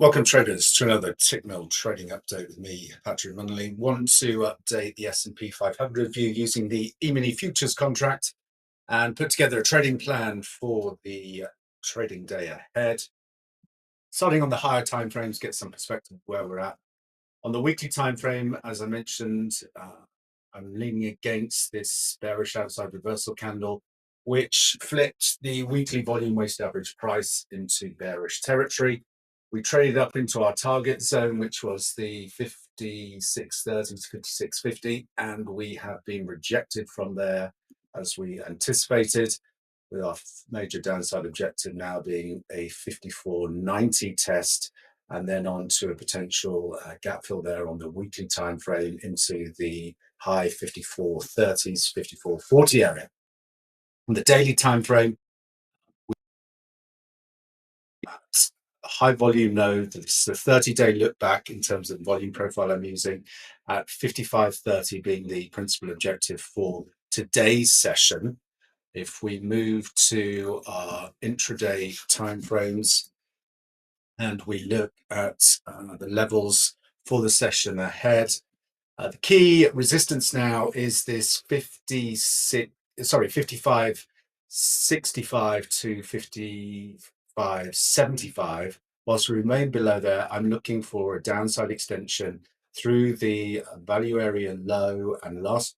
Welcome traders to another Tickmill trading update with me, Patrick Munnelly. Want to update the S&P 500 view using the emini futures contract and put together a trading plan for the trading day ahead. Starting on the higher time frames, get some perspective of where we're at. On the weekly time frame, as I mentioned, I'm leaning against this bearish outside reversal candle, which flipped the weekly volume weighted average price into bearish territory. We traded up into our target zone, which was the 56.30 to 56.50, and we have been rejected from there as we anticipated, with our major downside objective now being a 54.90 test, and then on to a potential gap fill there on the weekly time frame into the high 54.30s, 54.40 area. On the daily time frame, a high volume node. This is a 30-day look back in terms of the volume profile I'm using, at 55.30 being the principal objective for today's session. If we move to our intraday timeframes and we look at the levels for the session ahead, the key resistance now is this 55.65 to 55.75. Whilst we remain below there, I'm looking for a downside extension through the value area low and last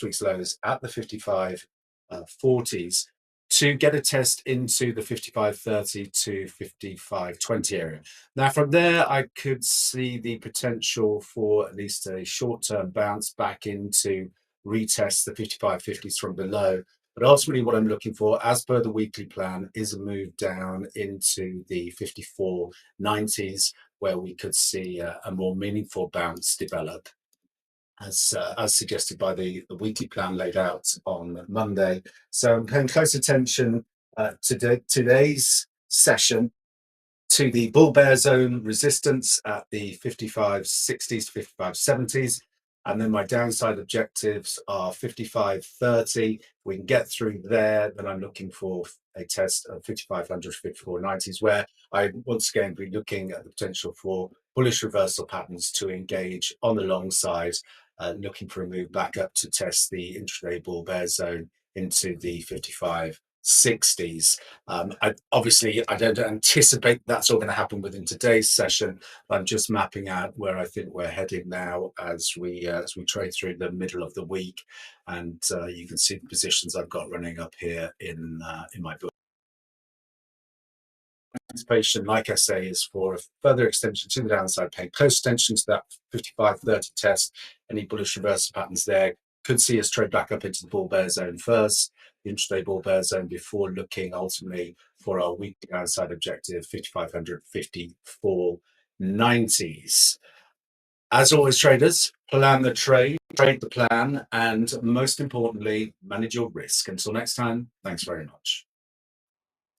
week's lows at the 55.40s to get a test into the 55.30 to 55.20 area. Now, from there, I could see the potential for at least a short-term bounce back into retest the 55.50s from below. But ultimately, what I'm looking for, as per the weekly plan, is a move down into the 54.90s, where we could see a more meaningful bounce develop, as suggested by the weekly plan laid out on Monday. So I'm paying close attention to today's session to the bull bear zone resistance at the 55.60s to 55.70s. And then my downside objectives are 55.30. We can get through there, then I'm looking for a test of 5500, 54.90s, where I once again be looking at the potential for bullish reversal patterns to engage on the long side, looking for a move back up to test the intraday bull bear zone into the 55.60s. Obviously, I don't anticipate that's all going to happen within today's session. I'm just mapping out where I think we're heading now as we trade through the middle of the week, and you can see the positions I've got running up here in my book. Anticipation, like I say, is for a further extension to the downside, paying close attention to that 55.30 test. Any bullish reversal patterns there could see us trade back up into the bull bear zone first, the intraday bull bear zone, before looking ultimately for our weekly downside objective, 5500, 54.90s. As always, traders, plan the trade the plan, and most importantly, manage your risk. Until next time, thanks very much.